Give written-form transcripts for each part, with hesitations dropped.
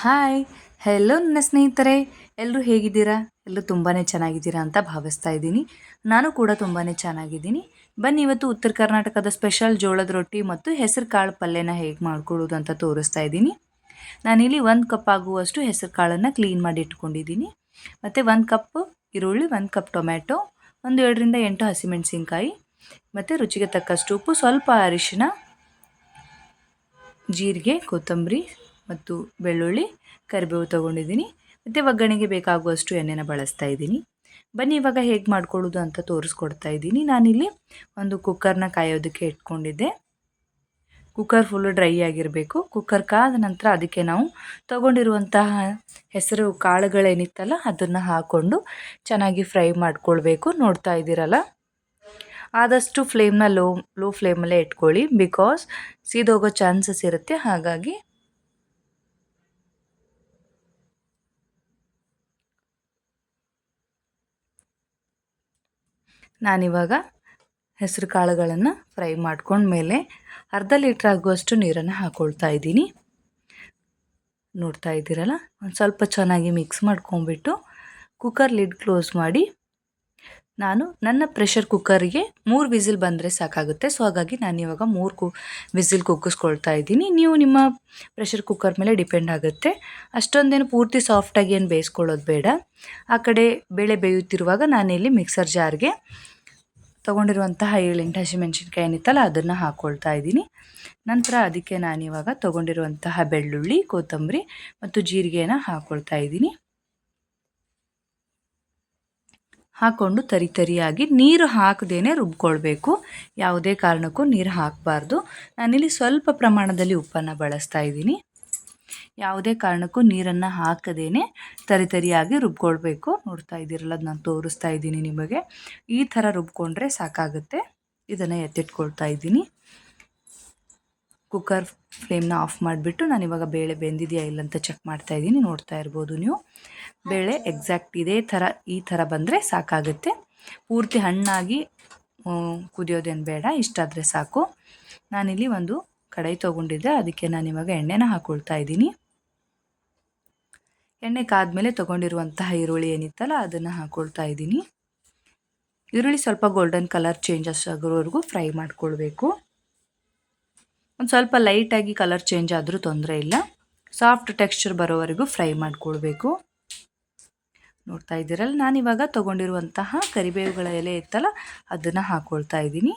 Hi, hello ನನ್ನ ಸ್ನೇಹಿತರೆ. ಎಲ್ಲರೂ ಹೇಗಿದ್ದೀರಾ? ಎಲ್ಲರೂ ತುಂಬಾ ಚೆನ್ನಾಗಿದ್ದೀರಾ ಅಂತ ಭಾವಿಸ್ತಾ ಇದ್ದೀನಿ. ನಾನು ಕೂಡ ತುಂಬಾ ಚೆನ್ನಾಗಿದ್ದೀನಿ. ಬನ್ನಿ, ಇವತ್ತು ಉತ್ತರ ಕರ್ನಾಟಕದ ಸ್ಪೆಷಲ್ ಜೋಳದ ರೊಟ್ಟಿ ಮತ್ತು ಹೆಸರು ಕಾಳು ಪಲ್ಯನ ಹೇಗೆ ಮಾಡ್ಕೊಳ್ಳೋದು ಅಂತ ತೋರಿಸ್ತಾ ಇದ್ದೀನಿ. ನಾನಿಲ್ಲಿ 1 ಕಪ್ ಆಗುವಷ್ಟು ಹೆಸರು ಕಾಳನ್ನು ಕ್ಲೀನ್ ಮಾಡಿ ಇಟ್ಕೊಂಡಿದ್ದೀನಿ. ಮತ್ತು 1 ಕಪ್ ಈರುಳ್ಳಿ, 1 ಕಪ್ ಟೊಮ್ಯಾಟೊ, ಒಂದು 7ರಿಂದ 8 ಹಸಿಮೆಣಸಿನ್ಕಾಯಿ, ಮತ್ತು ರುಚಿಗೆ ತಕ್ಕಷ್ಟು ಉಪ್ಪು, ಸ್ವಲ್ಪ ಅರಿಶಿನ, ಜೀರಿಗೆ, ಕೊತ್ತಂಬರಿ ಮತ್ತು ಬೆಳ್ಳುಳ್ಳಿ, ಕರಿಬೇವು ತೊಗೊಂಡಿದ್ದೀನಿ. ಮತ್ತು ಒಗ್ಗರಣೆಗೆ ಬೇಕಾಗುವಷ್ಟು ಎಣ್ಣೆನ ಬಳಸ್ತಾ ಇದ್ದೀನಿ. ಬನ್ನಿ, ಇವಾಗ ಹೇಗೆ ಮಾಡ್ಕೊಳ್ಳೋದು ಅಂತ ತೋರಿಸ್ಕೊಡ್ತಾ ಇದ್ದೀನಿ. ನಾನಿಲ್ಲಿ ಒಂದು ಕುಕ್ಕರ್ನ ಕಾಯೋದಕ್ಕೆ ಇಟ್ಕೊಂಡಿದ್ದೆ. ಕುಕ್ಕರ್ ಫುಲ್ಲು ಡ್ರೈ ಆಗಿರಬೇಕು. ಕುಕ್ಕರ್ ಕಾದ ನಂತರ ಅದಕ್ಕೆ ನಾವು ತೊಗೊಂಡಿರುವಂತಹ ಹೆಸರು ಕಾಳುಗಳೇನಿತ್ತಲ್ಲ ಅದನ್ನು ಹಾಕ್ಕೊಂಡು ಚೆನ್ನಾಗಿ ಫ್ರೈ ಮಾಡ್ಕೊಳ್ಬೇಕು. ನೋಡ್ತಾ ಇದ್ದೀರಲ್ಲ, ಆದಷ್ಟು ಫ್ಲೇಮ್ನ ಲೋ ಫ್ಲೇಮಲ್ಲೇ ಇಟ್ಕೊಳ್ಳಿ, ಬಿಕಾಸ್ ಸೀದೋಗೋ ಚಾನ್ಸಸ್ ಇರುತ್ತೆ. ಹಾಗಾಗಿ ನಾನಿವಾಗ ಹೆಸರು ಕಾಳುಗಳನ್ನು ಫ್ರೈ ಮಾಡ್ಕೊಂಡ್ಮೇಲೆ ಅರ್ಧ ಲೀಟ್ರ್ ಆಗುವಷ್ಟು ನೀರನ್ನು ಹಾಕ್ಕೊಳ್ತಾ ಇದ್ದೀನಿ. ನೋಡ್ತಾ ಇದ್ದೀರಲ್ಲ, ಒಂದು ಸ್ವಲ್ಪ ಚೆನ್ನಾಗಿ ಮಿಕ್ಸ್ ಮಾಡ್ಕೊಂಡ್ಬಿಟ್ಟು ಕುಕ್ಕರ್ ಲಿಡ್ ಕ್ಲೋಸ್ ಮಾಡಿ, ನಾನು ನನ್ನ ಪ್ರೆಷರ್ ಕುಕ್ಕರಿಗೆ 3 ವಿಸಿಲ್ ಬಂದರೆ ಸಾಕಾಗುತ್ತೆ. ಸೊ ಹಾಗಾಗಿ ನಾನು ಇವಾಗ 3 ವಿಸಿಲ್ ಕುಗ್ಗಿಸ್ಕೊಳ್ತಾ ಇದ್ದೀನಿ. ನೀವು ನಿಮ್ಮ ಪ್ರೆಷರ್ ಕುಕ್ಕರ್ ಮೇಲೆ ಡಿಪೆಂಡ್ ಆಗುತ್ತೆ. ಅಷ್ಟೊಂದೇನು ಪೂರ್ತಿ ಸಾಫ್ಟಾಗಿ ಏನು ಬೇಯಿಸ್ಕೊಳ್ಳೋದು ಬೇಡ. ಆ ಕಡೆ ಬೇಳೆ ಬೇಯುತ್ತಿರುವಾಗ ನಾನಿಲ್ಲಿ ಮಿಕ್ಸರ್ ಜಾರ್ಗೆ ತೊಗೊಂಡಿರುವಂತಹ 7-8 ಹಸಿಮೆಣಸಿನ್ಕಾಯಿ ಏನಿತ್ತಲ್ಲ ಅದನ್ನು ಹಾಕ್ಕೊಳ್ತಾ ಇದ್ದೀನಿ. ನಂತರ ಅದಕ್ಕೆ ನಾನಿವಾಗ ತೊಗೊಂಡಿರುವಂತಹ ಬೆಳ್ಳುಳ್ಳಿ, ಕೊತ್ತಂಬರಿ ಮತ್ತು ಜೀರಿಗೆನ ಹಾಕ್ಕೊಳ್ತಾ ಇದ್ದೀನಿ. ಹಾಕ್ಕೊಂಡು ತರಿಯಾಗಿ ನೀರು ಹಾಕದೇನೆ ರುಬ್ಕೊಳ್ಬೇಕು. ಯಾವುದೇ ಕಾರಣಕ್ಕೂ ನೀರು ಹಾಕಬಾರ್ದು. ನಾನಿಲ್ಲಿ ಸ್ವಲ್ಪ ಪ್ರಮಾಣದಲ್ಲಿ ಉಪ್ಪನ್ನು ಬಳಸ್ತಾ ಇದ್ದೀನಿ. ಯಾವುದೇ ಕಾರಣಕ್ಕೂ ನೀರನ್ನು ಹಾಕದೇನೆ ತರಿಯಾಗಿ ರುಬ್ಕೊಳ್ಬೇಕು. ನೋಡ್ತಾ ಇದ್ದೀರಲ್ಲ, ನಾನು ತೋರಿಸ್ತಾ ಇದ್ದೀನಿ ನಿಮಗೆ. ಈ ಥರ ರುಬ್ಕೊಂಡ್ರೆ ಸಾಕಾಗುತ್ತೆ. ಇದನ್ನು ಎತ್ತಿಟ್ಕೊಳ್ತಾ ಇದ್ದೀನಿ. ಕುಕ್ಕರ್ ಫ್ಲೇಮ್ನ ಆಫ್ ಮಾಡಿಬಿಟ್ಟು ನಾನಿವಾಗ ಬೇಳೆ ಬೆಂದಿದೆಯಾ ಇಲ್ಲ ಅಂತ ಚೆಕ್ ಮಾಡ್ತಾ ಇದ್ದೀನಿ. ನೋಡ್ತಾ ಇರ್ಬೋದು ನೀವು, ಬೇಳೆ ಎಕ್ಸಾಕ್ಟ್ ಈ ಥರ ಬಂದರೆ ಸಾಕಾಗುತ್ತೆ. ಪೂರ್ತಿ ಹಣ್ಣಾಗಿ ಕುದಿಯೋದೇನು ಬೇಡ, ಇಷ್ಟಾದರೆ ಸಾಕು. ನಾನಿಲ್ಲಿ ಒಂದು ಕಡಾಯಿ ತೊಗೊಂಡಿದ್ದೆ, ಅದಕ್ಕೆ ನಾನಿವಾಗ ಎಣ್ಣೆನ ಹಾಕ್ಕೊಳ್ತಾ ಇದ್ದೀನಿ. ಎಣ್ಣೆ ಕಾದ್ಮೇಲೆ ತೊಗೊಂಡಿರುವಂತಹ ಈರುಳ್ಳಿ ಏನಿತ್ತಲ್ಲ ಅದನ್ನು ಹಾಕ್ಕೊಳ್ತಾ ಇದ್ದೀನಿ. ಈರುಳ್ಳಿ ಸ್ವಲ್ಪ ಗೋಲ್ಡನ್ ಕಲರ್ ಚೇಂಜಸ್ ಆಗೋವರೆಗೂ ಫ್ರೈ ಮಾಡ್ಕೊಳ್ಬೇಕು. ಒಂದು ಸ್ವಲ್ಪ ಲೈಟಾಗಿ ಕಲರ್ ಚೇಂಜ್ ಆದರೂ ತೊಂದರೆ ಇಲ್ಲ. ಸಾಫ್ಟ್ ಟೆಕ್ಸ್ಚರ್ ಬರೋವರೆಗೂ ಫ್ರೈ ಮಾಡ್ಕೊಳ್ಬೇಕು. ನೋಡ್ತಾ ಇದ್ದೀರಲ್ಲ, ನಾನಿವಾಗ ತೊಗೊಂಡಿರುವಂತಹ ಕರಿಬೇವುಗಳ ಎಲೆ ಇತ್ತಲ್ಲ ಅದನ್ನು ಹಾಕ್ಕೊಳ್ತಾ ಇದ್ದೀನಿ.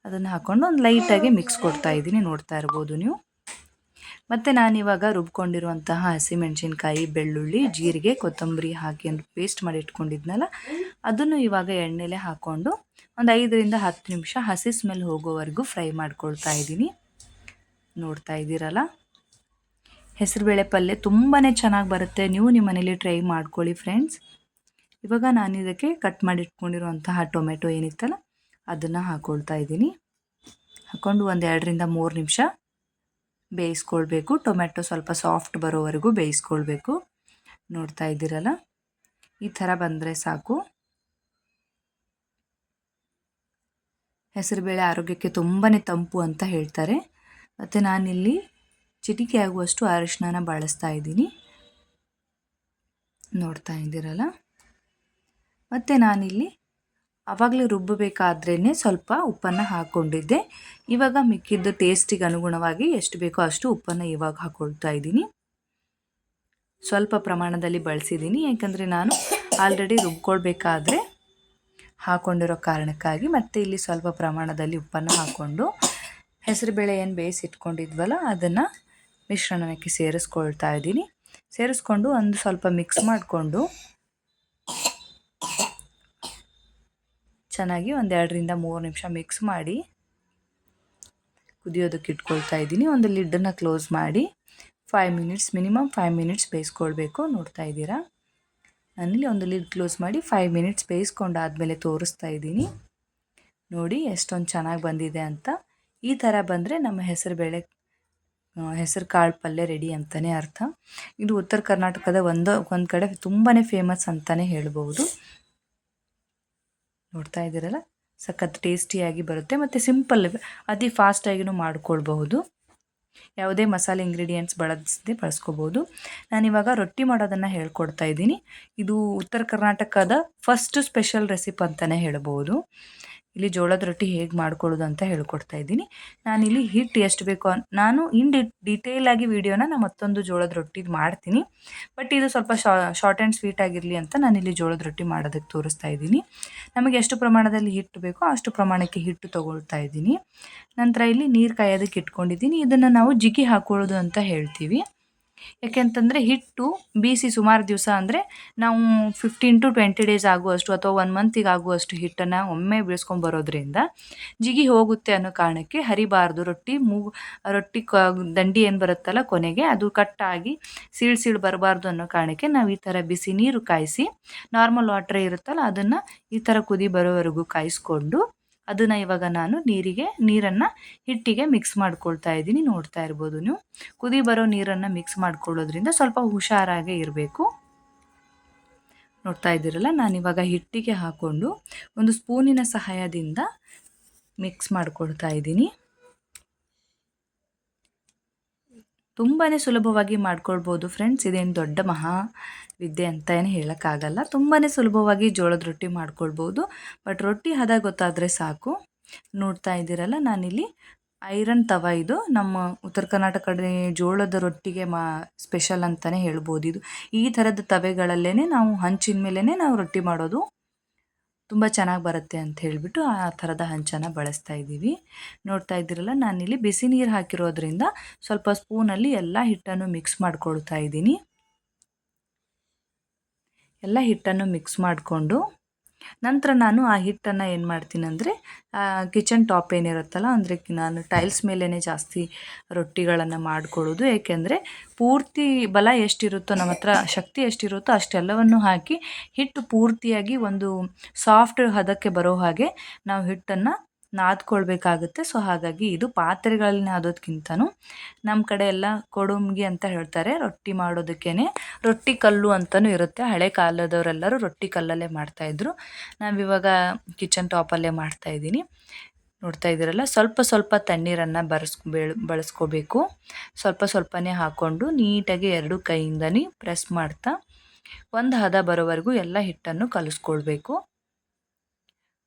ಅದನ್ನು ಹಾಕ್ಕೊಂಡು ಒಂದು ಲೈಟಾಗಿ ಮಿಕ್ಸ್ ಕೊಡ್ತಾ ಇದ್ದೀನಿ. ನೋಡ್ತಾ ಇರ್ಬೋದು ನೀವು. ಮತ್ತು ನಾನಿವಾಗ ರುಬ್ಕೊಂಡಿರುವಂತಹ ಹಸಿಮೆಣಸಿನ್ಕಾಯಿ, ಬೆಳ್ಳುಳ್ಳಿ, ಜೀರಿಗೆ, ಕೊತ್ತಂಬರಿ ಹಾಕಿ ಪೇಸ್ಟ್ ಮಾಡಿ ಇಟ್ಕೊಂಡಿದ್ನಲ್ಲ ಅದನ್ನು ಇವಾಗ ಎಣ್ಣೆಲೆ ಹಾಕ್ಕೊಂಡು ಒಂದು 5ರಿಂದ 10 ನಿಮಿಷ ಹಸಿ ಸ್ಮೆಲ್ ಹೋಗೋವರೆಗೂ ಫ್ರೈ ಮಾಡ್ಕೊಳ್ತಾ ಇದ್ದೀನಿ. ನೋಡ್ತಾ ಇದ್ದೀರಲ್ಲ, ಹೆಸರುಬೇಳೆ ಪಲ್ಯ ತುಂಬಾ ಚೆನ್ನಾಗಿ ಬರುತ್ತೆ. ನೀವು ನಿಮ್ಮ ಮನೇಲಿ ಟ್ರೈ ಮಾಡ್ಕೊಳ್ಳಿ ಫ್ರೆಂಡ್ಸ್. ಇವಾಗ ನಾನು ಇದಕ್ಕೆ ಕಟ್ ಮಾಡಿ ಇಟ್ಕೊಂಡಿರುವಂತಹ ಟೊಮೆಟೊ ಏನಿತ್ತಲ್ಲ ಅದನ್ನು ಹಾಕ್ಕೊಳ್ತಾ ಇದ್ದೀನಿ. ಹಾಕ್ಕೊಂಡು ಒಂದು 2ರಿಂದ 3 ನಿಮಿಷ ಬೇಯಿಸ್ಕೊಳ್ಬೇಕು. ಟೊಮೆಟೊ ಸ್ವಲ್ಪ ಸಾಫ್ಟ್ ಬರೋವರೆಗೂ ಬೇಯಿಸ್ಕೊಳ್ಬೇಕು. ನೋಡ್ತಾ ಇದ್ದೀರಲ್ಲ, ಈ ಥರ ಬಂದರೆ ಸಾಕು. ಹೆಸರುಬೇಳೆ ಆರೋಗ್ಯಕ್ಕೆ ತುಂಬಾ ತಂಪು ಅಂತ ಹೇಳ್ತಾರೆ. ಮತ್ತು ನಾನಿಲ್ಲಿ ಚಿಟಿಕೆ ಆಗುವಷ್ಟು ಅರಿಶಿನ ಬಳಸ್ತಾ ಇದ್ದೀನಿ. ನೋಡ್ತಾ ಇದ್ದೀರಲ್ಲ, ಮತ್ತು ನಾನಿಲ್ಲಿ ಆವಾಗಲೇ ರುಬ್ಬಬೇಕಾದ್ರೇ ಸ್ವಲ್ಪ ಉಪ್ಪನ್ನು ಹಾಕ್ಕೊಂಡಿದ್ದೆ. ಇವಾಗ ಮಿಕ್ಕಿದ್ದು ಟೇಸ್ಟಿಗೆ ಅನುಗುಣವಾಗಿ ಎಷ್ಟು ಬೇಕೋ ಅಷ್ಟು ಉಪ್ಪನ್ನು ಇವಾಗ ಹಾಕ್ಕೊಳ್ತಾ ಇದ್ದೀನಿ. ಸ್ವಲ್ಪ ಪ್ರಮಾಣದಲ್ಲಿ ಬಳಸಿದ್ದೀನಿ, ಯಾಕಂದರೆ ನಾನು ಆಲ್ರೆಡಿ ರುಬ್ಕೊಳ್ಬೇಕಾದ್ರೆ ಹಾಕ್ಕೊಂಡಿರೋ ಕಾರಣಕ್ಕಾಗಿ. ಮತ್ತು ಇಲ್ಲಿ ಸ್ವಲ್ಪ ಪ್ರಮಾಣದಲ್ಲಿ ಉಪ್ಪನ್ನು ಹಾಕ್ಕೊಂಡು ಹೆಸರುಬೇಳೆ ಏನು ಬೇಯಿಸಿಟ್ಕೊಂಡಿದ್ವಲ್ಲ ಅದನ್ನು ಮಿಶ್ರಣಕ್ಕೆ ಸೇರಿಸ್ಕೊಳ್ತಾ ಇದ್ದೀನಿ. ಸೇರಿಸ್ಕೊಂಡು ಒಂದು ಸ್ವಲ್ಪ ಮಿಕ್ಸ್ ಮಾಡಿಕೊಂಡು ಚೆನ್ನಾಗಿ ಒಂದು 2ರಿಂದ 3 ನಿಮಿಷ ಮಿಕ್ಸ್ ಮಾಡಿ ಕುದಿಯೋದಕ್ಕೆ ಇಟ್ಕೊಳ್ತಾ ಇದ್ದೀನಿ. ಒಂದು ಲಿಡ್ಡನ್ನು ಕ್ಲೋಸ್ ಮಾಡಿ 5 ಮಿನಿಟ್ಸ್, ಮಿನಿಮಮ್ 5 ಮಿನಿಟ್ಸ್ ಬೇಯಿಸ್ಕೊಳ್ಬೇಕು. ನೋಡ್ತಾ ಇದ್ದೀರಾ, ನಾನಿಲ್ಲಿ ಒಂದು ಲಿಡ್ ಕ್ಲೋಸ್ ಮಾಡಿ 5 ಮಿನಿಟ್ಸ್ ಬೇಯಿಸ್ಕೊಂಡಾದಮೇಲೆ ತೋರಿಸ್ತಾ ಇದ್ದೀನಿ. ನೋಡಿ ಎಷ್ಟೊಂದು ಚೆನ್ನಾಗಿ ಬಂದಿದೆ ಅಂತ. ಈ ಥರ ಬಂದರೆ ನಮ್ಮ ಹೆಸರು ಕಾಳು ಪಲ್ಯ ರೆಡಿ ಅಂತಲೇ ಅರ್ಥ. ಇದು ಉತ್ತರ ಕರ್ನಾಟಕದ ಒಂದು ಕಡೆ ತುಂಬಾ ಫೇಮಸ್ ಅಂತಲೇ ಹೇಳ್ಬೋದು. ನೋಡ್ತಾ ಇದ್ದೀರಲ್ಲ, ಸಖತ್ ಟೇಸ್ಟಿಯಾಗಿ ಬರುತ್ತೆ ಮತ್ತು ಸಿಂಪಲ್, ಅತಿ ಫಾಸ್ಟಾಗಿನೂ ಮಾಡ್ಕೊಳ್ಬಹುದು. ಯಾವುದೇ ಮಸಾಲೆ ಇಂಗ್ರೀಡಿಯೆಂಟ್ಸ್ ಬಳಸ್ಕೋಬೋದು. ನಾನಿವಾಗ ರೊಟ್ಟಿ ಮಾಡೋದನ್ನು ಹೇಳ್ಕೊಡ್ತಾ ಇದ್ದೀನಿ. ಇದು ಉತ್ತರ ಕರ್ನಾಟಕದ ಫಸ್ಟ್ ಸ್ಪೆಷಲ್ ರೆಸಿಪಿ ಅಂತಲೇ ಹೇಳ್ಬೋದು. ಇಲ್ಲಿ ಜೋಳದ ರೊಟ್ಟಿ ಹೇಗೆ ಮಾಡ್ಕೊಳ್ಳೋದು ಅಂತ ಹೇಳ್ಕೊಡ್ತಾ ಇದ್ದೀನಿ. ನಾನಿಲ್ಲಿ ಹಿಟ್ಟು ಎಷ್ಟು ಬೇಕೋ ನಾನು ಡೀಟೇಲಾಗಿ ವೀಡಿಯೋನ ನಾನು ಮತ್ತೊಂದು ಜೋಳದ ರೊಟ್ಟಿದು ಮಾಡ್ತೀನಿ. ಬಟ್ ಇದು ಸ್ವಲ್ಪ ಶಾರ್ಟ್ ಆ್ಯಂಡ್ ಸ್ವೀಟ್ ಆಗಿರಲಿ ಅಂತ ನಾನಿಲ್ಲಿ ಜೋಳದ ರೊಟ್ಟಿ ಮಾಡೋದಕ್ಕೆ ತೋರಿಸ್ತಾ ಇದ್ದೀನಿ. ನಮಗೆ ಎಷ್ಟು ಪ್ರಮಾಣದಲ್ಲಿ ಹಿಟ್ಟು ಬೇಕೋ ಅಷ್ಟು ಪ್ರಮಾಣಕ್ಕೆ ಹಿಟ್ಟು ತೊಗೊಳ್ತಾ ಇದ್ದೀನಿ. ನಂತರ ಇಲ್ಲಿ ನೀರು ಕಾಯೋದಕ್ಕೆ ಇಟ್ಕೊಂಡಿದ್ದೀನಿ. ಇದನ್ನು ನಾವು ಜಿಗಿ ಹಾಕೊಳ್ಳೋದು ಅಂತ ಹೇಳ್ತೀವಿ. ಯಾಕೆಂತಂದರೆ ಹಿಟ್ಟು ಬೀಸಿ ಸುಮಾರು ದಿವಸ ಅಂದರೆ ನಾವು 15 to 20 ಡೇಸ್ ಆಗುವಷ್ಟು ಅಥವಾ 1 ಮಂತಿಗೆ ಆಗುವಷ್ಟು ಹಿಟ್ಟನ್ನು ಒಮ್ಮೆ ಬೀಳ್ಸ್ಕೊಂಬರೋದ್ರಿಂದ ಜಿಗಿ ಹೋಗುತ್ತೆ ಅನ್ನೋ ಕಾರಣಕ್ಕೆ ಹರಿಬಾರ್ದು. ರೊಟ್ಟಿ ದಂಡಿ ಏನು ಬರುತ್ತಲ್ಲ ಕೊನೆಗೆ ಅದು ಕಟ್ಟಾಗಿ ಸೀಳು ಬರಬಾರ್ದು ಅನ್ನೋ ಕಾರಣಕ್ಕೆ ನಾವು ಈ ಥರ ಬಿಸಿ ನೀರು ಕಾಯಿಸಿ, ನಾರ್ಮಲ್ ವಾಟ್ರ್ ಇರುತ್ತಲ್ಲ ಅದನ್ನು ಈ ಥರ ಕುದಿ ಬರೋವರೆಗೂ ಕಾಯಿಸ್ಕೊಂಡು ಅದನ್ನು ಇವಾಗ ನಾನು ನೀರನ್ನು ಹಿಟ್ಟಿಗೆ ಮಿಕ್ಸ್ ಮಾಡ್ಕೊಳ್ತಾ ಇದ್ದೀನಿ. ನೋಡ್ತಾ ಇರ್ಬೋದು ನೀವು. ಕುದಿ ಬರೋ ನೀರನ್ನು ಮಿಕ್ಸ್ ಮಾಡ್ಕೊಳ್ಳೋದ್ರಿಂದ ಸ್ವಲ್ಪ ಹುಷಾರಾಗೇ ಇರಬೇಕು. ನೋಡ್ತಾ ಇದ್ದೀರಲ್ಲ, ನಾನಿವಾಗ ಹಿಟ್ಟಿಗೆ ಹಾಕ್ಕೊಂಡು ಒಂದು ಸ್ಪೂನಿನ ಸಹಾಯದಿಂದ ಮಿಕ್ಸ್ ಮಾಡ್ಕೊಳ್ತಾ ಇದ್ದೀನಿ. ತುಂಬಾ ಸುಲಭವಾಗಿ ಮಾಡ್ಕೊಳ್ಬೋದು ಫ್ರೆಂಡ್ಸ್. ಇದೇನು ದೊಡ್ಡ ವಿದ್ಯೆ ಅಂತ ಏನು ಹೇಳೋಕ್ಕಾಗಲ್ಲ. ತುಂಬಾ ಸುಲಭವಾಗಿ ಜೋಳದ ರೊಟ್ಟಿ ಮಾಡ್ಕೊಳ್ಬೋದು. ಬಟ್ ರೊಟ್ಟಿ ಹದ ಗೊತ್ತಾದರೆ ಸಾಕು. ನೋಡ್ತಾ ಇದ್ದೀರಲ್ಲ, ನಾನಿಲ್ಲಿ ಐರನ್ ತವ, ಇದು ನಮ್ಮ ಉತ್ತರ ಕರ್ನಾಟಕ ಕಡೆ ಜೋಳದ ರೊಟ್ಟಿಗೆ ಸ್ಪೆಷಲ್ ಅಂತಲೇ ಹೇಳ್ಬೋದು. ಇದು ಈ ಥರದ ತವೆಗಳಲ್ಲೇ ನಾವು ಹಂಚಿನ ಮೇಲೇ ನಾವು ರೊಟ್ಟಿ ಮಾಡೋದು ತುಂಬ ಚೆನ್ನಾಗಿ ಬರುತ್ತೆ ಅಂತ ಹೇಳಿಬಿಟ್ಟು ಆ ಥರದ ಹಂಚನ್ನು ಬಳಸ್ತಾ ಇದ್ದೀವಿ. ನೋಡ್ತಾ ಇದ್ದೀರಲ್ಲ, ನಾನಿಲ್ಲಿ ಬಿಸಿ ನೀರು ಹಾಕಿರೋದ್ರಿಂದ ಸ್ವಲ್ಪ ಸ್ಪೂನಲ್ಲಿ ಎಲ್ಲ ಹಿಟ್ಟನ್ನು ಮಿಕ್ಸ್ ಮಾಡ್ಕೊಳ್ತಾ ಇದ್ದೀನಿ. ಎಲ್ಲ ಹಿಟ್ಟನ್ನು ಮಿಕ್ಸ್ ಮಾಡಿಕೊಂಡು ನಂತರ ನಾನು ಆ ಹಿಟ್ಟನ್ನು ಏನು ಮಾಡ್ತೀನಿ ಅಂದರೆ ಕಿಚನ್ ಟಾಪ್ ಏನಿರುತ್ತಲ್ಲ, ಅಂದರೆ ನಾನು ಟೈಲ್ಸ್ ಮೇಲೇ ಜಾಸ್ತಿ ರೊಟ್ಟಿಗಳನ್ನು ಮಾಡಿಕೊಳ್ಳೋದು. ಏಕೆಂದರೆ ಪೂರ್ತಿ ಬಲ ಎಷ್ಟಿರುತ್ತೋ, ನಮ್ಮ ಹತ್ರ ಶಕ್ತಿ ಎಷ್ಟಿರುತ್ತೋ ಅಷ್ಟೆಲ್ಲವನ್ನು ಹಾಕಿ ಹಿಟ್ಟು ಪೂರ್ತಿಯಾಗಿ ಒಂದು ಸಾಫ್ಟ್ ಹದಕ್ಕೆ ಬರೋ ಹಾಗೆ ನಾವು ಹಿಟ್ಟನ್ನು ನಾದ್ಕೊಳ್ಬೇಕಾಗುತ್ತೆ. ಸೊ ಹಾಗಾಗಿ ಇದು ಪಾತ್ರೆಗಳಲ್ಲಿ ನಾದೋದಕ್ಕಿಂತನೂ ನಮ್ಮ ಕಡೆ ಎಲ್ಲ ಕೊಡುಮ್ಗಿ ಅಂತ ಹೇಳ್ತಾರೆ ರೊಟ್ಟಿ ಮಾಡೋದಕ್ಕೇ. ರೊಟ್ಟಿ ಕಲ್ಲು ಅಂತಲೂ ಇರುತ್ತೆ. ಹಳೆ ಕಾಲದವರೆಲ್ಲರೂ ರೊಟ್ಟಿ ಕಲ್ಲಲ್ಲೇ ಮಾಡ್ತಾಯಿದ್ರು. ನಾವಿವಾಗ ಕಿಚನ್ ಟಾಪಲ್ಲೇ ಮಾಡ್ತಾಯಿದ್ದೀನಿ. ನೋಡ್ತಾ ಇದ್ದೀರಲ್ಲ, ಸ್ವಲ್ಪ ತಣ್ಣೀರನ್ನು ಬಳಸ್ಕೋಬೇಕು. ಸ್ವಲ್ಪನೇ ಹಾಕ್ಕೊಂಡು ನೀಟಾಗಿ 2 ಕೈಯಿಂದನೇ ಪ್ರೆಸ್ ಮಾಡ್ತಾ ಒಂದು ಹದ ಬರೋವರೆಗೂ ಎಲ್ಲ ಹಿಟ್ಟನ್ನು ಕಲಿಸ್ಕೊಳ್ಬೇಕು.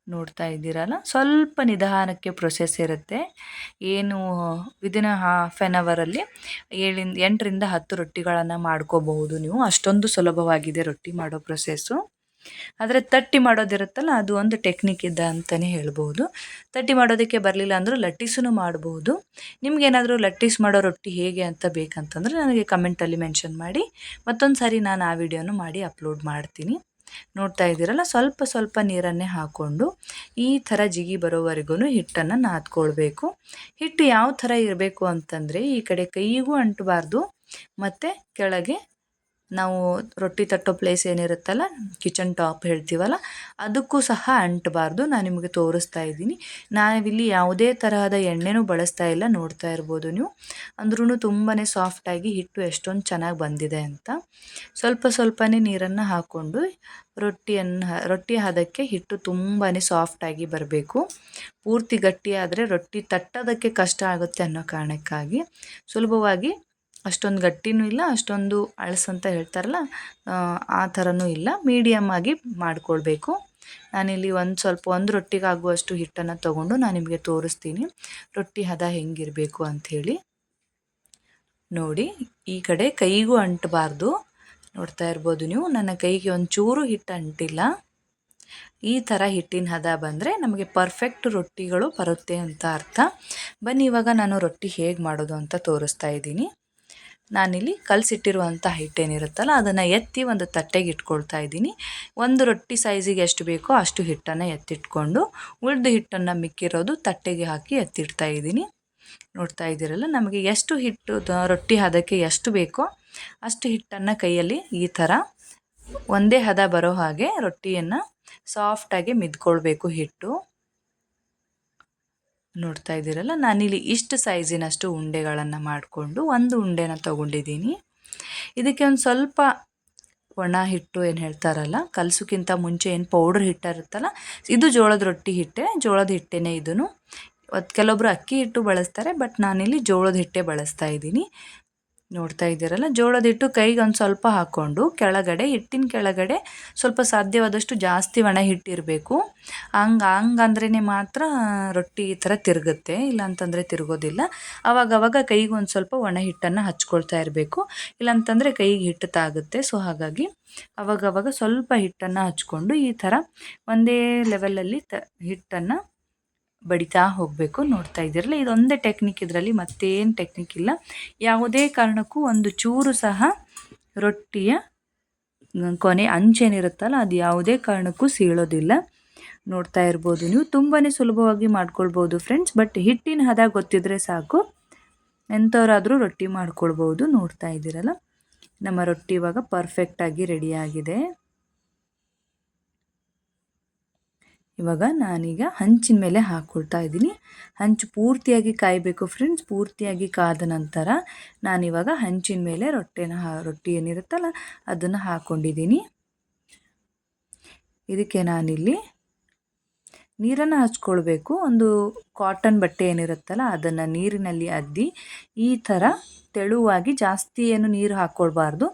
ನೋಡ್ತಾ ಇದ್ದೀರಲ್ಲ, ಸ್ವಲ್ಪ ನಿಧಾನಕ್ಕೆ ಪ್ರೊಸೆಸ್ ಇರುತ್ತೆ. ಏನು ವಿದಿನ್ ಹಾಫ್ ಆನ್ ಅವರಲ್ಲಿ 8ರಿಂದ 10 ರೊಟ್ಟಿಗಳನ್ನು ಮಾಡ್ಕೋಬಹುದು ನೀವು. ಅಷ್ಟೊಂದು ಸುಲಭವಾಗಿದೆ ರೊಟ್ಟಿ ಮಾಡೋ ಪ್ರೊಸೆಸ್ಸು. ಆದರೆ ತಟ್ಟಿ ಮಾಡೋದಿರುತ್ತಲ್ಲ, ಅದು ಒಂದು ಟೆಕ್ನಿಕ್ ಇದೆ ಅಂತಲೇ ಹೇಳ್ಬೋದು. ತಟ್ಟಿ ಮಾಡೋದಕ್ಕೆ ಬರಲಿಲ್ಲ ಅಂದರೂ ಲಟ್ಟಿಸೂ ಮಾಡ್ಬೋದು. ನಿಮಗೇನಾದರೂ ಲಟ್ಟಿಸ್ ಮಾಡೋ ರೊಟ್ಟಿ ಹೇಗೆ ಅಂತ ಬೇಕಂತಂದರೆ ನನಗೆ ಕಮೆಂಟಲ್ಲಿ ಮೆನ್ಷನ್ ಮಾಡಿ. ಮತ್ತೊಂದು ಸಾರಿ ನಾನು ಆ ವಿಡಿಯೋನು ಮಾಡಿ ಅಪ್ಲೋಡ್ ಮಾಡ್ತೀನಿ. ನೋಡ್ತಾ ಇದ್ದೀರಲ್ಲ, ಸ್ವಲ್ಪ ನೀರನ್ನೇ ಹಾಕ್ಕೊಂಡು ಈ ಥರ ಜಿಗಿ ಬರೋವರೆಗೂ ಹಿಟ್ಟನ್ನು ನಾದ್ಕೊಳ್ಬೇಕು. ಹಿಟ್ಟು ಯಾವ ಥರ ಇರಬೇಕು ಅಂತಂದರೆ, ಈ ಕಡೆ ಕೈಯಿಗೂ ಅಂಟಬಾರ್ದು ಮತ್ತು ಕೆಳಗೆ ನಾವು ರೊಟ್ಟಿ ತಟ್ಟೋ ಪ್ಲೇಸ್ ಏನಿರುತ್ತಲ್ಲ, ಕಿಚನ್ ಟಾಪ್ ಹೇಳ್ತೀವಲ್ಲ, ಅದಕ್ಕೂ ಸಹ ಅಂಟಬಾರ್ದು. ನಾನು ನಿಮಗೆ ತೋರಿಸ್ತಾ ಇದ್ದೀನಿ. ನಾವಿಲ್ಲಿ ಯಾವುದೇ ತರಹದ ಎಣ್ಣೆನೂ ಬಳಸ್ತಾ ಇಲ್ಲ. ನೋಡ್ತಾ ಇರ್ಬೋದು ನೀವು. ಅಂದ್ರೂ ತುಂಬಾ ಸಾಫ್ಟಾಗಿ ಹಿಟ್ಟು ಎಷ್ಟೊಂದು ಚೆನ್ನಾಗಿ ಬಂದಿದೆ ಅಂತ. ಸ್ವಲ್ಪನೇ ನೀರನ್ನು ಹಾಕ್ಕೊಂಡು ರೊಟ್ಟಿ ಹದಕ್ಕೆ ಹಿಟ್ಟು ತುಂಬಾ ಸಾಫ್ಟಾಗಿ ಬರಬೇಕು. ಪೂರ್ತಿ ಗಟ್ಟಿಯಾದರೆ ರೊಟ್ಟಿ ತಟ್ಟೋದಕ್ಕೆ ಕಷ್ಟ ಆಗುತ್ತೆ ಅನ್ನೋ ಕಾರಣಕ್ಕಾಗಿ ಸುಲಭವಾಗಿ, ಅಷ್ಟೊಂದು ಗಟ್ಟಿನೂ ಇಲ್ಲ, ಅಷ್ಟೊಂದು ಅಳಸಂತ ಹೇಳ್ತಾರಲ್ಲ ಆ ಥರನೂ ಇಲ್ಲ, ಮೀಡಿಯಮ್ ಆಗಿ ಮಾಡಿಕೊಳ್ಬೇಕು. ನಾನಿಲ್ಲಿ ಒಂದು ರೊಟ್ಟಿಗಾಗುವಷ್ಟು ಹಿಟ್ಟನ್ನು ತೊಗೊಂಡು ನಾನು ನಿಮಗೆ ತೋರಿಸ್ತೀನಿ ರೊಟ್ಟಿ ಹದ ಹೆಂಗಿರಬೇಕು ಅಂಥೇಳಿ. ನೋಡಿ, ಈ ಕಡೆ ಕೈಗೂ ಅಂಟಬಾರ್ದು. ನೋಡ್ತಾ ಇರ್ಬೋದು ನೀವು, ನನ್ನ ಕೈಗೆ ಒಂಚೂರು ಹಿಟ್ಟು ಅಂಟಿಲ್ಲ. ಈ ಥರ ಹಿಟ್ಟಿನ ಹದ ಬಂದರೆ ನಮಗೆ ಪರ್ಫೆಕ್ಟ್ ರೊಟ್ಟಿಗಳು ಬರುತ್ತೆ ಅಂತ ಅರ್ಥ. ಬನ್ನಿ ಇವಾಗ ನಾನು ರೊಟ್ಟಿ ಹೇಗೆ ಮಾಡೋದು ಅಂತ ತೋರಿಸ್ತಾ ಇದ್ದೀನಿ. ನಾನಿಲ್ಲಿ ಕಲಸಿಟ್ಟಿರುವಂಥ ಹಿಟ್ಟೇನಿರುತ್ತಲ್ಲ ಅದನ್ನು ಎತ್ತಿ ಒಂದು ತಟ್ಟೆಗೆ ಇಟ್ಕೊಳ್ತಾ ಇದ್ದೀನಿ. ಒಂದು ರೊಟ್ಟಿ ಸೈಜಿಗೆ ಎಷ್ಟು ಬೇಕೋ ಅಷ್ಟು ಹಿಟ್ಟನ್ನು ಎತ್ತಿಟ್ಕೊಂಡು ಉಳಿದ ಹಿಟ್ಟನ್ನು ಮಿಕ್ಕಿರೋದು ತಟ್ಟೆಗೆ ಹಾಕಿ ಎತ್ತಿಡ್ತಾ ಇದ್ದೀನಿ. ನೋಡ್ತಾ ಇದ್ದೀರಲ್ಲ, ನಮಗೆ ಎಷ್ಟು ಹಿಟ್ಟು ರೊಟ್ಟಿ ಹದಕ್ಕೆ ಎಷ್ಟು ಬೇಕೋ ಅಷ್ಟು ಹಿಟ್ಟನ್ನು ಕೈಯಲ್ಲಿ ಈ ಥರ ಒಂದೇ ಹದ ಬರೋ ಹಾಗೆ ರೊಟ್ಟಿಯನ್ನು ಸಾಫ್ಟಾಗಿ ಮಿದ್ಕೊಳ್ಬೇಕು ಹಿಟ್ಟು. ನೋಡ್ತಾ ಇದ್ದೀರಲ್ಲ, ನಾನಿಲ್ಲಿ ಇಷ್ಟು ಸೈಜಿನಷ್ಟು ಉಂಡೆಗಳನ್ನು ಮಾಡಿಕೊಂಡು ಒಂದು ಉಂಡೆನ ತೊಗೊಂಡಿದ್ದೀನಿ. ಇದಕ್ಕೆ ಒಂದು ಸ್ವಲ್ಪ ಒಣ ಹಿಟ್ಟು ಏನು ಹೇಳ್ತಾರಲ್ಲ, ಕಲಸೋಕ್ಕಿಂತ ಮುಂಚೆ ಏನು ಪೌಡ್ರ್ ಹಿಟ್ಟಿರುತ್ತಲ್ಲ, ಇದು ಜೋಳದ ರೊಟ್ಟಿ ಹಿಟ್ಟೆ, ಜೋಳದ ಹಿಟ್ಟೇನೆ ಇದನ್ನು. ಕೆಲವೊಬ್ಬರು ಅಕ್ಕಿ ಹಿಟ್ಟು ಬಳಸ್ತಾರೆ, ಬಟ್ ನಾನಿಲ್ಲಿ ಜೋಳದ ಹಿಟ್ಟೇ ಬಳಸ್ತಾ ಇದ್ದೀನಿ. ನೋಡ್ತಾ ಇದ್ದೀರಲ್ಲ, ಜೋಳದ ಹಿಟ್ಟು ಕೈಗೆ ಒಂದು ಸ್ವಲ್ಪ ಹಾಕ್ಕೊಂಡು ಕೆಳಗಡೆ ಹಿಟ್ಟಿನ ಕೆಳಗಡೆ ಸ್ವಲ್ಪ ಸಾಧ್ಯವಾದಷ್ಟು ಜಾಸ್ತಿ ಒಣ ಹಿಟ್ಟಿರಬೇಕು. ಹಂಗಂದ್ರೇ ಮಾತ್ರ ರೊಟ್ಟಿ ಈ ಥರ ತಿರುಗುತ್ತೆ, ಇಲ್ಲಾಂತಂದರೆ ತಿರುಗೋದಿಲ್ಲ. ಆವಾಗವಾಗ ಕೈಗೆ ಒಂದು ಸ್ವಲ್ಪ ಒಣ ಹಿಟ್ಟನ್ನು ಹಚ್ಕೊಳ್ತಾ ಇರಬೇಕು, ಇಲ್ಲಾಂತಂದರೆ ಕೈಗೆ ಹಿಟ್ಟು ತಾಗುತ್ತೆ. ಸೊ ಹಾಗಾಗಿ ಆವಾಗವಾಗ ಸ್ವಲ್ಪ ಹಿಟ್ಟನ್ನು ಹಚ್ಕೊಂಡು ಈ ಥರ ಒಂದೇ ಲೆವೆಲಲ್ಲಿ ಹಿಟ್ಟನ್ನು ಬಡಿತಾ ಹೋಗಬೇಕು. ನೋಡ್ತಾ ಇದ್ದೀರಲ್ಲ, ಇದೊಂದೇ ಟೆಕ್ನಿಕ್, ಇದರಲ್ಲಿ ಮತ್ತೇನು ಟೆಕ್ನಿಕ್ ಇಲ್ಲ. ಯಾವುದೇ ಕಾರಣಕ್ಕೂ ಒಂದು ಚೂರು ಸಹ ರೊಟ್ಟಿಯ ಕೊನೆ ಅಂಚೇನಿರುತ್ತಲ್ಲ ಅದು ಯಾವುದೇ ಕಾರಣಕ್ಕೂ ಸೀಳೋದಿಲ್ಲ. ನೋಡ್ತಾ ಇರ್ಬೋದು ನೀವು, ತುಂಬಾ ಸುಲಭವಾಗಿ ಮಾಡ್ಕೊಳ್ಬೋದು ಫ್ರೆಂಡ್ಸ್. ಬಟ್ ಹಿಟ್ಟಿನ ಹದ ಗೊತ್ತಿದ್ರೆ ಸಾಕು, ಎಂಥವರಾದರೂ ರೊಟ್ಟಿ ಮಾಡ್ಕೊಳ್ಬೋದು. ನೋಡ್ತಾ ಇದ್ದೀರಲ್ಲ, ನಮ್ಮ ರೊಟ್ಟಿ ಇವಾಗ ಪರ್ಫೆಕ್ಟಾಗಿ ರೆಡಿಯಾಗಿದೆ. ಇವಾಗ ನಾನೀಗ ಹಂಚಿನ ಮೇಲೆ ಹಾಕ್ಕೊಳ್ತಾ ಇದ್ದೀನಿ. ಹಂಚು ಪೂರ್ತಿಯಾಗಿ ಕಾಯಬೇಕು ಫ್ರೆಂಡ್ಸ್. ಪೂರ್ತಿಯಾಗಿ ಕಾದ ನಂತರ ನಾನಿವಾಗ ಹಂಚಿನ ಮೇಲೆ ರೊಟ್ಟಿ ಏನಿರುತ್ತಲ್ಲ ಅದನ್ನು ಹಾಕ್ಕೊಂಡಿದ್ದೀನಿ. ಇದಕ್ಕೆ ನಾನಿಲ್ಲಿ ನೀರನ್ನು ಹಚ್ಕೊಳ್ಬೇಕು. ಒಂದು ಕಾಟನ್ ಬಟ್ಟೆ ಏನಿರುತ್ತಲ್ಲ ಅದನ್ನು ನೀರಿನಲ್ಲಿ ಅದ್ದಿ ಈ ಥರ ತೆಳುವಾಗಿ, ಜಾಸ್ತಿ ಏನು ನೀರು ಹಾಕ್ಕೊಳ್ಬಾರ್ದು.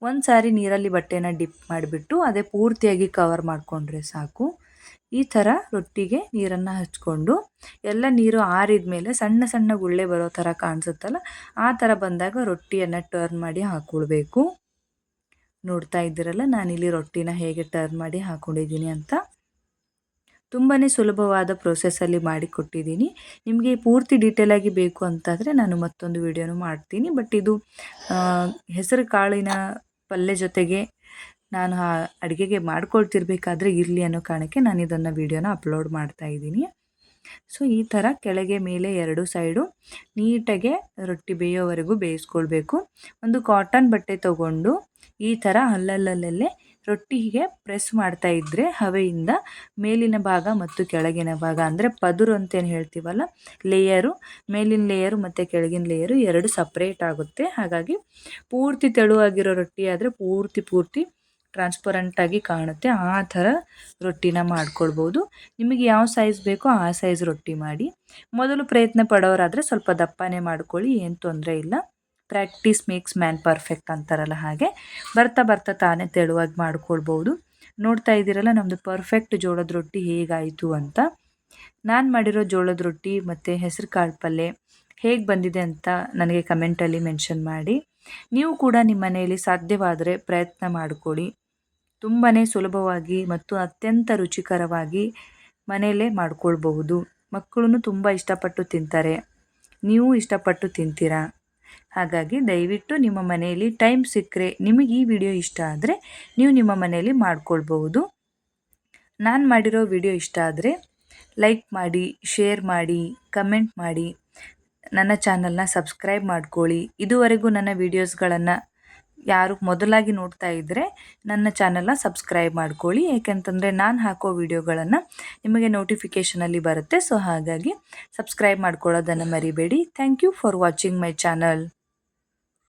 ಒಂದು ಸಾರಿ ನೀರಲ್ಲಿ ಬಟ್ಟೆನ ಡಿಪ್ ಮಾಡಿಬಿಟ್ಟು ಅದೇ ಪೂರ್ತಿಯಾಗಿ ಕವರ್ ಮಾಡಿಕೊಂಡ್ರೆ ಸಾಕು. ಈ ಥರ ರೊಟ್ಟಿಗೆ ನೀರನ್ನು ಹಚ್ಕೊಂಡು ಎಲ್ಲ ನೀರು ಆರಿದ ಮೇಲೆ ಸಣ್ಣ ಸಣ್ಣ ಗುಳ್ಳೆ ಬರೋ ಥರ ಕಾಣಿಸುತ್ತಲ್ಲ, ಆ ಥರ ಬಂದಾಗ ರೊಟ್ಟಿಯನ್ನು ಟರ್ನ್ ಮಾಡಿ ಹಾಕ್ಕೊಳ್ಬೇಕು. ನೋಡ್ತಾ ಇದ್ದೀರಲ್ಲ, ನಾನಿಲ್ಲಿ ರೊಟ್ಟಿನ ಹೇಗೆ ಟರ್ನ್ ಮಾಡಿ ಹಾಕ್ಕೊಂಡಿದ್ದೀನಿ ಅಂತ. ತುಂಬಾ ಸುಲಭವಾದ ಪ್ರೊಸೆಸ್ಸಲ್ಲಿ ಮಾಡಿಕೊಟ್ಟಿದ್ದೀನಿ. ನಿಮಗೆ ಪೂರ್ತಿ ಡೀಟೇಲಾಗಿ ಬೇಕು ಅಂತಾದರೆ ನಾನು ಮತ್ತೊಂದು ವಿಡಿಯೋನು ಮಾಡ್ತೀನಿ. ಬಟ್ ಇದು ಹೆಸರು ಕಾಳಿನ ಪಲ್ಯ ಜೊತೆಗೆ ನಾನು ಅಡುಗೆಗೆ ಮಾಡ್ಕೊಳ್ತಿರ್ಬೇಕಾದ್ರೆ ಇರಲಿ ಅನ್ನೋ ಕಾರಣಕ್ಕೆ ನಾನು ಇದನ್ನು ವಿಡಿಯೋನ ಅಪ್ಲೋಡ್ ಮಾಡ್ತಾ ಇದ್ದೀನಿ. ಸೊ ಈ ಥರ ಕೆಳಗೆ ಮೇಲೆ ಎರಡು ಸೈಡು ನೀಟಾಗೆ ರೊಟ್ಟಿ ಬೇಯೋವರೆಗೂ ಬೇಯಿಸ್ಕೊಳ್ಬೇಕು. ಒಂದು ಕಾಟನ್ ಬಟ್ಟೆ ತೊಗೊಂಡು ಈ ಥರ ಅಲ್ಲಲ್ಲಲ್ಲೇ ರೊಟ್ಟಿಗೆ ಪ್ರೆಸ್ ಮಾಡ್ತಾ ಇದ್ದರೆ ಹವೆಯಿಂದ ಮೇಲಿನ ಭಾಗ ಮತ್ತು ಕೆಳಗಿನ ಭಾಗ, ಅಂದರೆ ಪದುರು ಅಂತೇನು ಹೇಳ್ತೀವಲ್ಲ, ಲೇಯರು, ಮೇಲಿನ ಲೇಯರು ಮತ್ತು ಕೆಳಗಿನ ಲೇಯರು ಎರಡು ಸಪ್ರೇಟ್ ಆಗುತ್ತೆ. ಹಾಗಾಗಿ ಪೂರ್ತಿ ತೆಳುವಾಗಿರೋ ರೊಟ್ಟಿ ಆದರೆ ಪೂರ್ತಿ ಟ್ರಾನ್ಸ್ಪರೆಂಟಾಗಿ ಕಾಣುತ್ತೆ. ಆ ಥರ ರೊಟ್ಟಿನ ಮಾಡ್ಕೊಳ್ಬೋದು. ನಿಮಗೆ ಯಾವ ಸೈಜ್ ಬೇಕೋ ಆ ಸೈಜ್ ರೊಟ್ಟಿ ಮಾಡಿ. ಮೊದಲು ಪ್ರಯತ್ನ ಪಡೋರಾದರೆ ಸ್ವಲ್ಪ ದಪ್ಪನೇ ಮಾಡ್ಕೊಳ್ಳಿ, ಏನು ತೊಂದರೆ ಇಲ್ಲ. ಪ್ರಾಕ್ಟೀಸ್ ಮೇಕ್ಸ್ ಮ್ಯಾನ್ ಪರ್ಫೆಕ್ಟ್ ಅಂತಾರಲ್ಲ ಹಾಗೆ, ಬರ್ತಾ ತಾನೇ ತೆಳುವಾಗಿ ಮಾಡ್ಕೊಳ್ಬೋದು. ನೋಡ್ತಾ ಇದ್ದೀರಲ್ಲ ನಮ್ಮದು ಪರ್ಫೆಕ್ಟ್ ಜೋಳದ ರೊಟ್ಟಿ ಹೇಗಾಯಿತು ಅಂತ. ನಾನು ಮಾಡಿರೋ ಜೋಳದ ರೊಟ್ಟಿ ಮತ್ತು ಹೆಸರು ಕಾಳು ಪಲ್ಯ ಹೇಗೆ ಬಂದಿದೆ ಅಂತ ನನಗೆ ಕಮೆಂಟಲ್ಲಿ ಮೆನ್ಷನ್ ಮಾಡಿ. ನೀವು ಕೂಡ ನಿಮ್ಮ ಮನೆಯಲ್ಲಿ ಸಾಧ್ಯವಾದರೆ ಪ್ರಯತ್ನ ಮಾಡಿಕೊಡಿ. ತುಂಬಾ ಸುಲಭವಾಗಿ ಮತ್ತು ಅತ್ಯಂತ ರುಚಿಕರವಾಗಿ ಮನೆಯಲ್ಲೇ ಮಾಡ್ಕೊಳ್ಬಹುದು. ಮಕ್ಕಳು ತುಂಬ ಇಷ್ಟಪಟ್ಟು ತಿಂತಾರೆ, ನೀವು ಇಷ್ಟಪಟ್ಟು ತಿಂತೀರಾ. ಹಾಗಾಗಿ ದಯವಿಟ್ಟು ನಿಮ್ಮ ಮನೆಯಲ್ಲಿ ಟೈಮ್ ಸಿಕ್ಕರೆ, ನಿಮಗೆ ಈ ವಿಡಿಯೋ ಇಷ್ಟ ಆದರೆ ನೀವು ನಿಮ್ಮ ಮನೆಯಲ್ಲಿ ಮಾಡ್ಕೊಳ್ಬಹುದು. ನಾನು ಮಾಡಿರೋ ವಿಡಿಯೋ ಇಷ್ಟ ಆದರೆ ಲೈಕ್ ಮಾಡಿ, ಶೇರ್ ಮಾಡಿ, ಕಮೆಂಟ್ ಮಾಡಿ, ನನ್ನ ಚಾನಲ್ನ ಸಬ್ಸ್ಕ್ರೈಬ್ ಮಾಡ್ಕೊಳ್ಳಿ. ಇದುವರೆಗೂ ನನ್ನ ವೀಡಿಯೋಸ್ಗಳನ್ನು ಯಾರು ಮೊದಲಾಗಿ ನೋಡ್ತಾ ಇದ್ದರೆ ನನ್ನ ಚಾನಲ್ನ ಸಬ್ಸ್ಕ್ರೈಬ್ ಮಾಡ್ಕೊಳ್ಳಿ. ಏಕೆಂತಂದರೆ ನಾನು ಹಾಕೋ ವಿಡಿಯೋಗಳನ್ನು ನಿಮಗೆ ನೋಟಿಫಿಕೇಷನಲ್ಲಿ ಬರುತ್ತೆ. ಸೊ ಹಾಗಾಗಿ ಸಬ್ಸ್ಕ್ರೈಬ್ ಮಾಡ್ಕೊಳ್ಳೋದನ್ನು ಮರಿಬೇಡಿ. Thank you for watching my channel.